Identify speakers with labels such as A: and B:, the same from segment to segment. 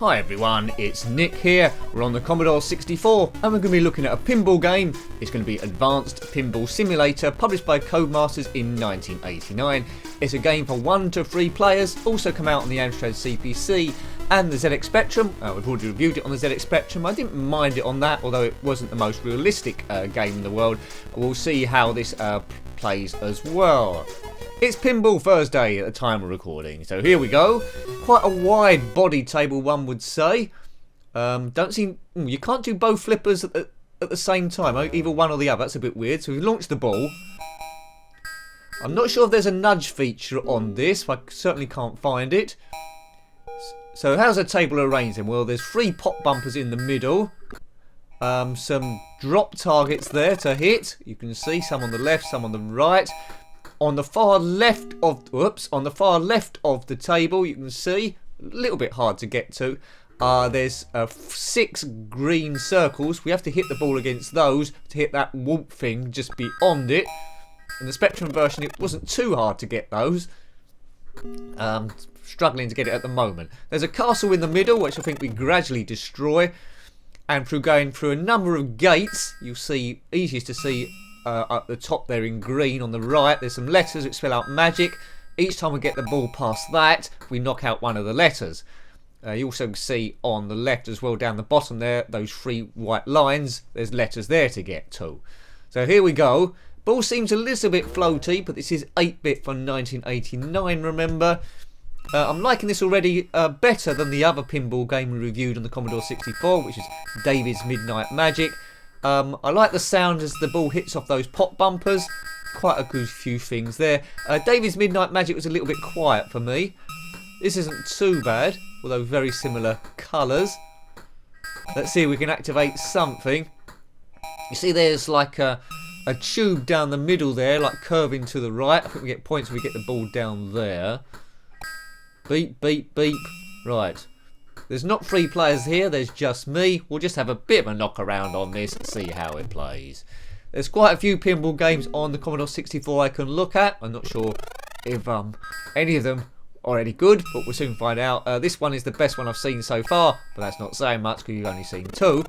A: Hi everyone, it's Nick here. We're on the Commodore 64 and we're going to be looking at a pinball game. It's going to be Advanced Pinball Simulator, published by Codemasters in 1989. It's a game for 1 to 3 players, also come out on the Amstrad CPC and the ZX Spectrum. We've already reviewed it on the ZX Spectrum. I didn't mind it on that, although it wasn't the most realistic game in the world. We'll see how this plays as well. It's Pinball Thursday at the time of recording, so here we go. Quite a wide body table, one would say. You can't do both flippers at the same time, either one or the other. That's a bit weird. So we've launched the ball. I'm not sure if there's a nudge feature on this. I certainly can't find it. So how's the table arranged then? Well, there's 3 pop bumpers in the middle. Some drop targets there to hit. You can see some on the left, some on the right. On the far left of the table, you can see a little bit hard to get to. There's 6 green circles. We have to hit the ball against those to hit that warp thing just beyond it. In the Spectrum version, it wasn't too hard to get those. Struggling to get it at the moment. There's a castle in the middle, which I think we gradually destroy. And through going through a number of gates, you'll see, easiest to see at the top there in green on the right, there's some letters which spell out magic. Each time we get the ball past that, we knock out one of the letters. You also see on the left as well, down the bottom there, those 3 white lines, there's letters there to get to. So here we go. Ball seems a little bit floaty, but this is 8-bit for 1989, remember. I'm liking this already better than the other pinball game we reviewed on the Commodore 64, which is David's Midnight Magic. I like the sound as the ball hits off those pop bumpers. Quite a good few things there. David's Midnight Magic was a little bit quiet for me. This isn't too bad, although very similar colours. Let's see if we can activate something. You see there's like a tube down the middle there, like curving to the right. I think we get points if we get the ball down there. Beep, beep, beep. Right. There's not 3 players here, there's just me. We'll just have a bit of a knock around on this and see how it plays. There's quite a few pinball games on the Commodore 64 I can look at. I'm not sure if any of them are any good, but we'll soon find out. This one is the best one I've seen so far, but that's not saying much because you've only seen 2.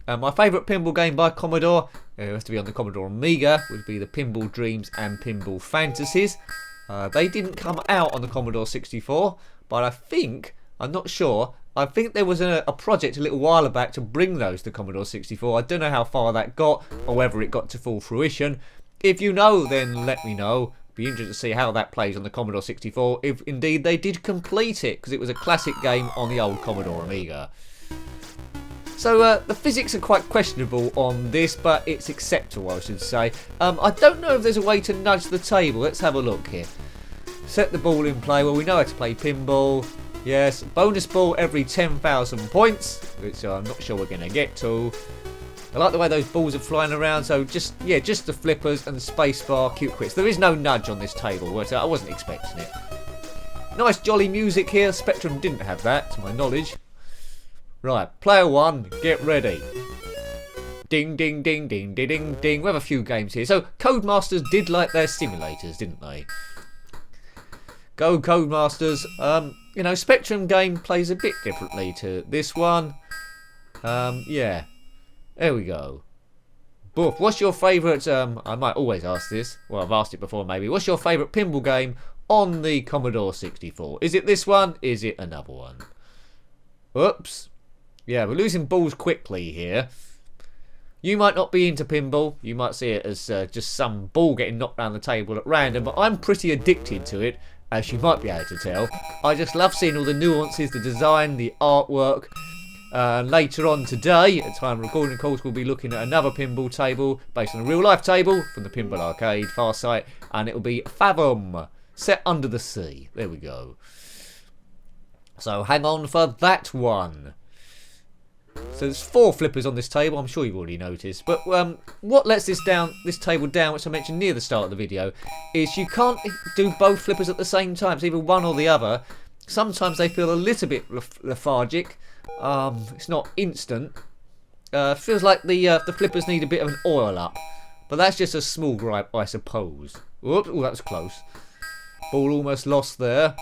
A: My favourite pinball game by Commodore, it has to be on the Commodore Amiga, would be the Pinball Dreams and Pinball Fantasies. They didn't come out on the Commodore 64, but I'm not sure. I think there was a project a little while back to bring those to Commodore 64. I don't know how far that got or whether it got to full fruition. If you know, then let me know. Be interested to see how that plays on the Commodore 64, if indeed they did complete it, because it was a classic game on the old Commodore Amiga. So the physics are quite questionable on this, but it's acceptable, I should say. I don't know if there's a way to nudge the table. Let's have a look here. Set the ball in play. Well, we know how to play pinball. Yes, bonus ball every 10,000 points, which I'm not sure we're going to get to. I like the way those balls are flying around, so just the flippers and the spacebar, cute quits. There is no nudge on this table, so I wasn't expecting it. Nice jolly music here. Spectrum didn't have that, to my knowledge. Right, player 1, get ready. Ding, ding, ding, ding, ding, ding, ding. We have a few games here. So Codemasters did like their simulators, didn't they? Go Codemasters. You know, Spectrum game plays a bit differently to this one. Yeah. There we go. Boof. What's your favourite, I might always ask this. Well, I've asked it before maybe. What's your favourite pinball game on the Commodore 64? Is it this one? Is it another one? Oops. Yeah, we're losing balls quickly here. You might not be into pinball. You might see it as just some ball getting knocked down the table at random, but I'm pretty addicted to it, as you might be able to tell. I just love seeing all the nuances, the design, the artwork. Later on today, at time of recording, of course, we'll be looking at another pinball table based on a real-life table from the Pinball Arcade, Farsight, and it'll be Fathom, set under the sea. There we go. So hang on for that one. So there's 4 flippers on this table, I'm sure you've already noticed. But what lets this table down, which I mentioned near the start of the video, is you can't do both flippers at the same time. It's either one or the other. Sometimes they feel a little bit lethargic. It's not instant. Feels like the flippers need a bit of an oil up. But that's just a small gripe, I suppose. Whoops, oh, that was close. Ball almost lost there.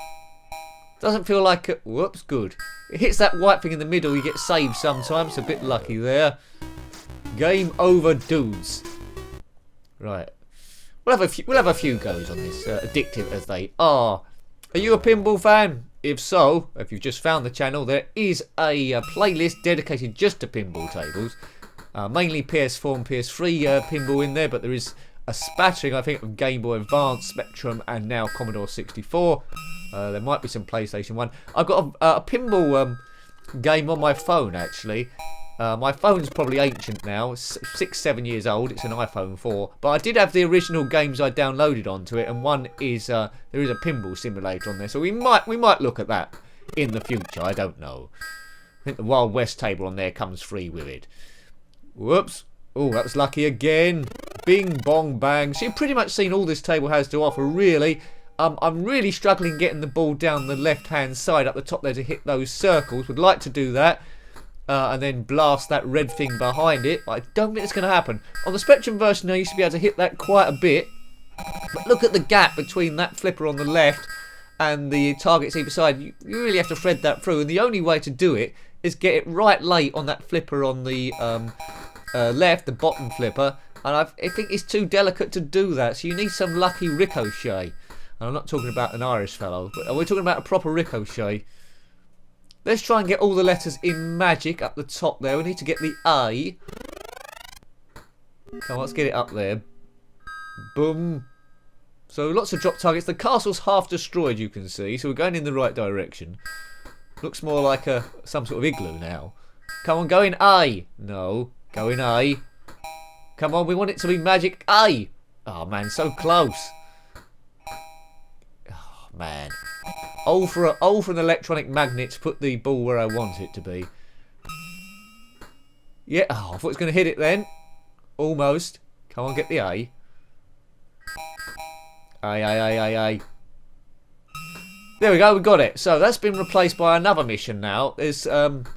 A: Doesn't feel like it. Whoops, good. It hits that white thing in the middle, you get saved sometimes. A bit lucky there. Game over, dudes. Right. We'll have a few goes on this, addictive as they are. Are you a pinball fan? If so, if you've just found the channel, there is a playlist dedicated just to pinball tables. Mainly PS4 and PS3 pinball in there, but there is a spattering, I think, of Game Boy Advance, Spectrum, and now Commodore 64. There might be some PlayStation 1. I've got a pinball game on my phone, actually. My phone's probably ancient now, 6-7 years old. It's an iPhone 4, but I did have the original games I downloaded onto it, and one is there is a pinball simulator on there, so we might look at that in the future. I don't know. I think the Wild West table on there comes free with it. Whoops! Oh, that was lucky again. Bing bong bang. So you've pretty much seen all this table has to offer, really. I'm really struggling getting the ball down the left-hand side up the top there to hit those circles. Would like to do that. And then blast that red thing behind it. I don't think it's going to happen. On the Spectrum version, I used to be able to hit that quite a bit. But look at the gap between that flipper on the left and the targets either side. You really have to thread that through. And the only way to do it is get it right late on that flipper on the left, the bottom flipper. And I think it's too delicate to do that. So you need some lucky ricochet. And I'm not talking about an Irish fellow, but we're talking about a proper ricochet. Let's try and get all the letters in magic up the top there. We need to get the A. Come on, let's get it up there. Boom. So lots of drop targets. The castle's half destroyed, you can see. So we're going in the right direction. Looks more like some sort of igloo now. Come on, go in A. No, go in A. Come on, we want it to be magic A. Oh, man, so close. Oh, man. Oh for an electronic magnet to put the ball where I want it to be. Yeah, oh, I thought it was going to hit it then. Almost. Come on, get the A. A. There we go, we got it. So that's been replaced by another mission now. There's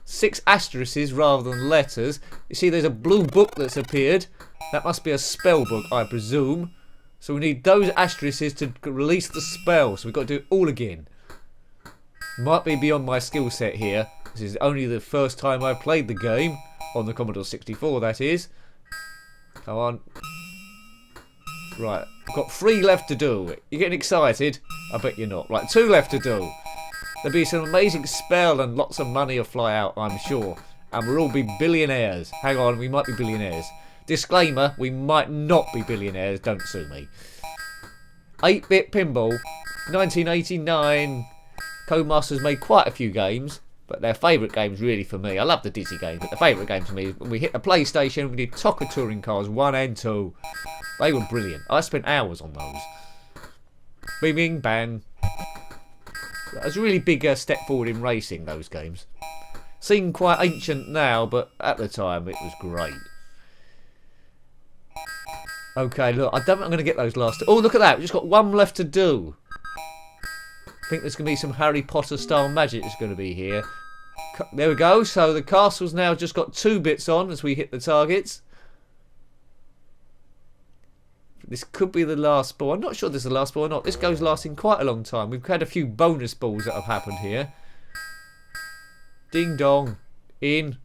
A: 6 asterisks rather than letters. You see there's a blue book that's appeared. That must be a spell book, I presume. So we need those asterisks to release the spell. So we've got to do it all again. Might be beyond my skill set here. This is only the first time I've played the game. On the Commodore 64, that is. Come on. Right, I've got 3 left to do. You're getting excited? I bet you're not. Right, 2 left to do. There'll be some amazing spell and lots of money will fly out, I'm sure. And we'll all be billionaires. Hang on, we might be billionaires. Disclaimer, we might not be billionaires, don't sue me. 8-bit pinball, 1989. Codemasters made quite a few games, but their favourite games really for me. I love the Dizzy games, but the favourite game for me is when we hit the PlayStation, we did Toca Touring Cars 1 and 2. They were brilliant. I spent hours on those. Bing, bing, bang. It was a really big step forward in racing, those games. Seem quite ancient now, but at the time it was great. Okay, look, I don't think I'm going to get those last two. Oh, look at that. We've just got 1 left to do. I think there's going to be some Harry Potter style magic that's going to be here. There we go. So the castle's now just got 2 bits on as we hit the targets. This could be the last ball. I'm not sure this is the last ball or not. This goes lasting quite a long time. We've had a few bonus balls that have happened here. Ding dong. In.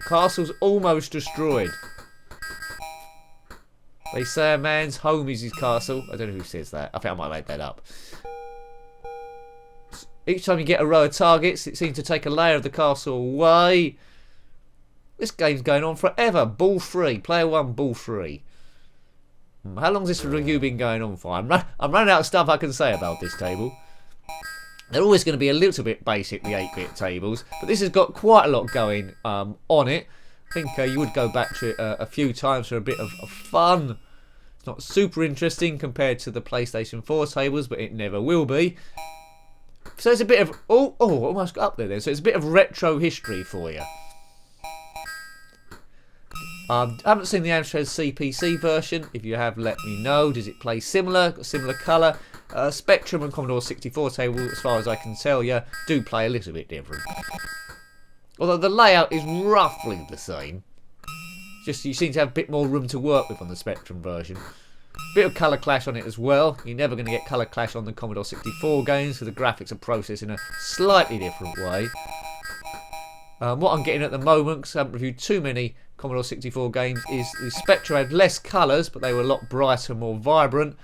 A: Castle's almost destroyed. They say a man's home is his castle. I don't know who says that. I think I might make that up. Each time you get a row of targets, it seems to take a layer of the castle away. This game's going on forever. Ball 3. Player 1, ball 3. How long's this review been going on for? I'm running out of stuff I can say about this table. They're always going to be a little bit basic, the 8-bit tables. But this has got quite a lot going on it. I think you would go back to it a few times for a bit of fun. It's not super interesting compared to the PlayStation 4 tables, but it never will be. So it's a bit of... Oh, almost got up there then. So it's a bit of retro history for you. I haven't seen the Amstrad CPC version. If you have, let me know. Does it play similar? Got similar colour? Spectrum and Commodore 64 table, as far as I can tell you, do play a little bit different. Although the layout is roughly the same. Just you seem to have a bit more room to work with on the Spectrum version. Bit of colour clash on it as well. You're never going to get colour clash on the Commodore 64 games because the graphics are processed in a slightly different way. What I'm getting at the moment, because I haven't reviewed too many Commodore 64 games, is the Spectra had less colours, but they were a lot brighter, more vibrant.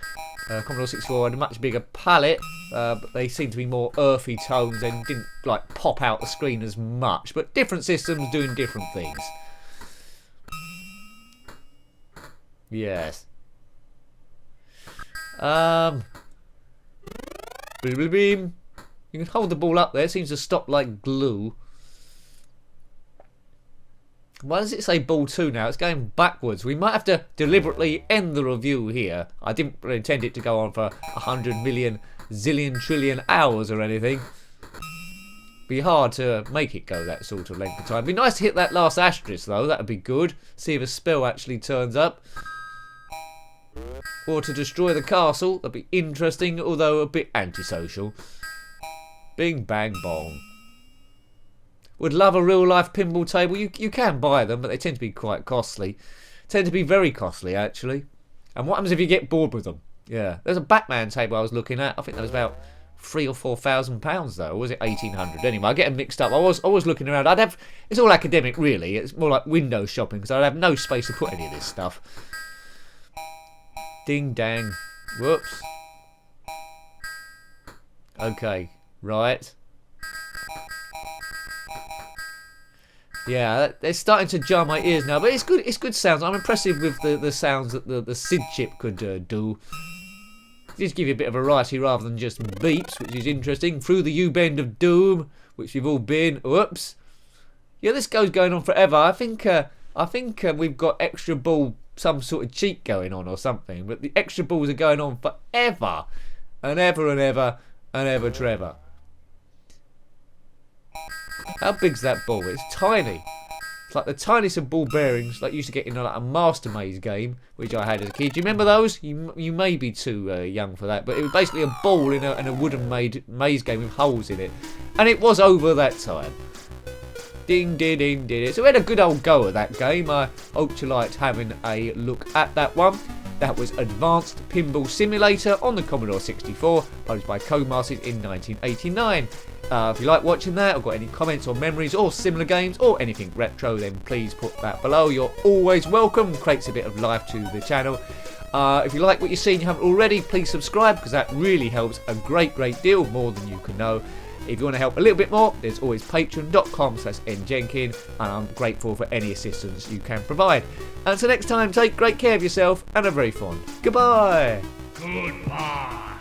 A: Commodore 64 had a much bigger palette, but they seemed to be more earthy tones and didn't like pop out the screen as much. But different systems doing different things. Yes. Beam. You can hold the ball up there. It seems to stop like glue. Why does it say ball 2 now? It's going backwards. We might have to deliberately end the review here. I didn't intend it to go on for 100 million, zillion, trillion hours or anything. Be hard to make it go that sort of length of time. Be nice to hit that last asterisk though. That would be good. See if a spell actually turns up. Or to destroy the castle. That'd be interesting, although a bit antisocial. Bing, bang, bong. Would love a real life pinball table. You can buy them, but they tend to be quite costly. Tend to be very costly, actually. And what happens if you get bored with them? Yeah. There's a Batman table I was looking at. I think that was about £3,000 or £4,000 though. Or was it 1,800? Anyway, I get them mixed up. I was looking around. It's all academic really. It's more like window shopping because I'd have no space to put any of this stuff. Ding dang. Whoops. Okay. Right. Yeah, they're starting to jar my ears now, but it's good. It's good sounds. I'm impressed with the sounds that the SID chip could do. Just give you a bit of variety rather than just beeps, which is interesting. Through the U-bend of doom, which we've all been. Whoops. Yeah, this goes going on forever. I think we've got extra ball, some sort of cheat going on or something. But the extra balls are going on forever, and ever and ever and ever, Trevor. How big's that ball? It's tiny. It's like the tiniest of ball bearings, like you used to get in like a Master Maze game, which I had as a kid. Do you remember those? You may be too young for that, but it was basically a ball in a wooden made maze game with holes in it, and it was over that time. Ding, ding, ding, ding. So we had a good old go at that game. I hope you liked having a look at that one. That was Advanced Pinball Simulator on the Commodore 64, published by Codemasters in 1989. If you like watching that, or got any comments or memories or similar games or anything retro, then please put that below. You're always welcome. Creates a bit of life to the channel. If you like what you've seen, you haven't already, please subscribe because that really helps a great deal, more than you can know. If you want to help a little bit more, there's always patreon.com/njenkin, and I'm grateful for any assistance you can provide. Until next time, take great care of yourself and are very fond. Goodbye.
B: Goodbye.